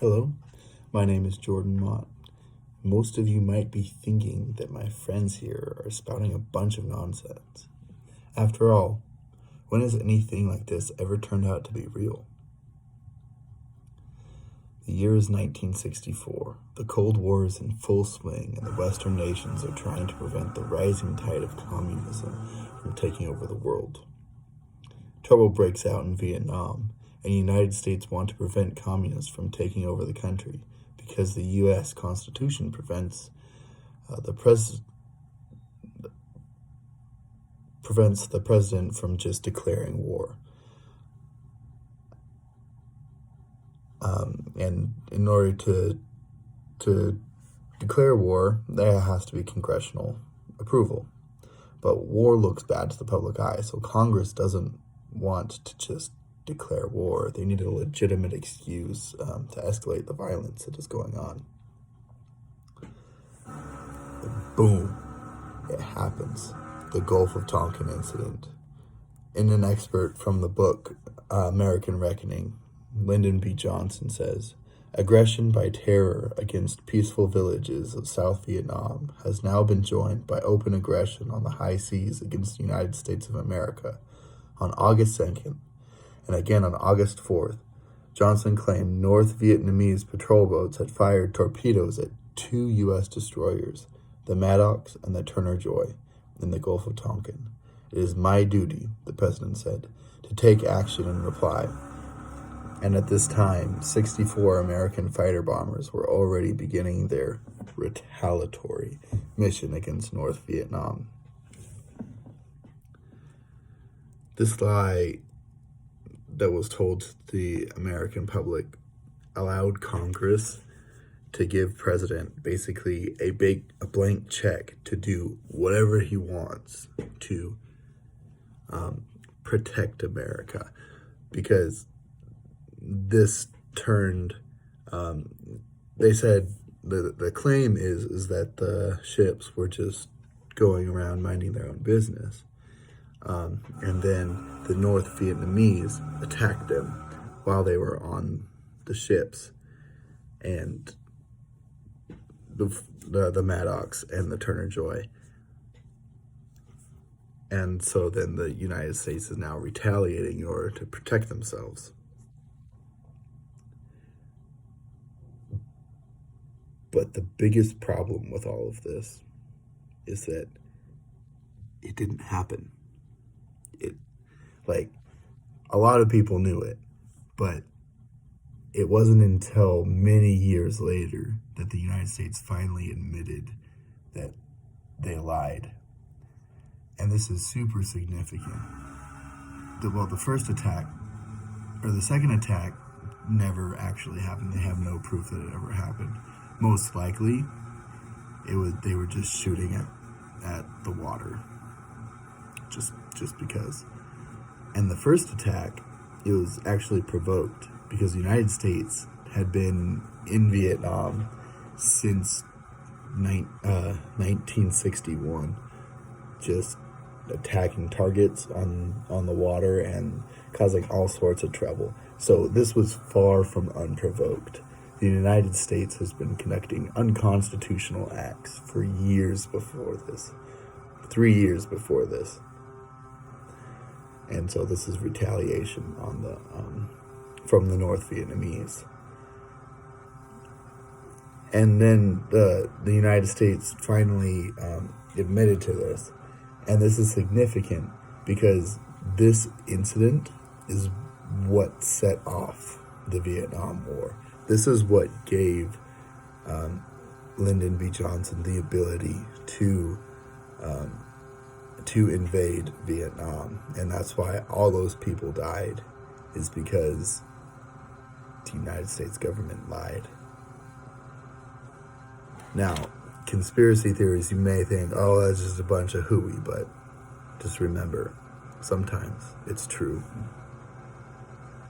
Hello, my name is Jordan Mott. Most of you might be thinking that my friends here are spouting a bunch of nonsense. After all, when has anything like this ever turned out to be real? The year is 1964. The Cold War is in full swing, and the Western nations are trying to prevent the rising tide of communism from taking over the world. Trouble breaks out in Vietnam, and the United States want to prevent communists from taking over the country because the U.S. Constitution prevents the president from just declaring war. And in order to declare war, there has to be congressional approval. But war looks bad to the public eye, so Congress doesn't want to just declare war. They need a legitimate excuse to escalate the violence that is going on. And boom, it happens. The Gulf of Tonkin incident. In an excerpt from the book American Reckoning, Lyndon B. Johnson says, "Aggression by terror against peaceful villages of South Vietnam has now been joined by open aggression on the high seas against the United States of America." On August 2nd, and again on August 4th, Johnson claimed North Vietnamese patrol boats had fired torpedoes at 2 U.S. destroyers, the Maddox and the Turner Joy, in the Gulf of Tonkin. "It is my duty," the president said, "to take action in reply." And at this time, 64 American fighter bombers were already beginning their retaliatory mission against North Vietnam. This lie that was told to the American public allowed Congress to give President basically a blank check to do whatever he wants to protect America, because this turned, they said the claim is that the ships were just going around minding their own business. And then the North Vietnamese attacked them while they were on the ships, and the Maddox and the Turner Joy. And so then the United States is now retaliating in order to protect themselves. But the biggest problem with all of this is that it didn't happen. A lot of people knew it, but it wasn't until many years later that the United States finally admitted that they lied. And this is super significant. The first attack, or the second attack, never actually happened. They have no proof that it ever happened. Most likely, they were just shooting at the water, just because. And the first attack, it was actually provoked because the United States had been in Vietnam since 1961, just attacking targets on the water and causing all sorts of trouble. So this was far from unprovoked. The United States has been conducting unconstitutional acts for years before this, 3 years before this. And so this is retaliation on from the North Vietnamese. And then the United States finally admitted to this. And this is significant because this incident is what set off the Vietnam War. This is what gave Lyndon B. Johnson the ability to invade Vietnam. And that's why all those people died, is because the United States government lied. Now, conspiracy theories, you may think, oh, that's just a bunch of hooey, but just remember, sometimes it's true.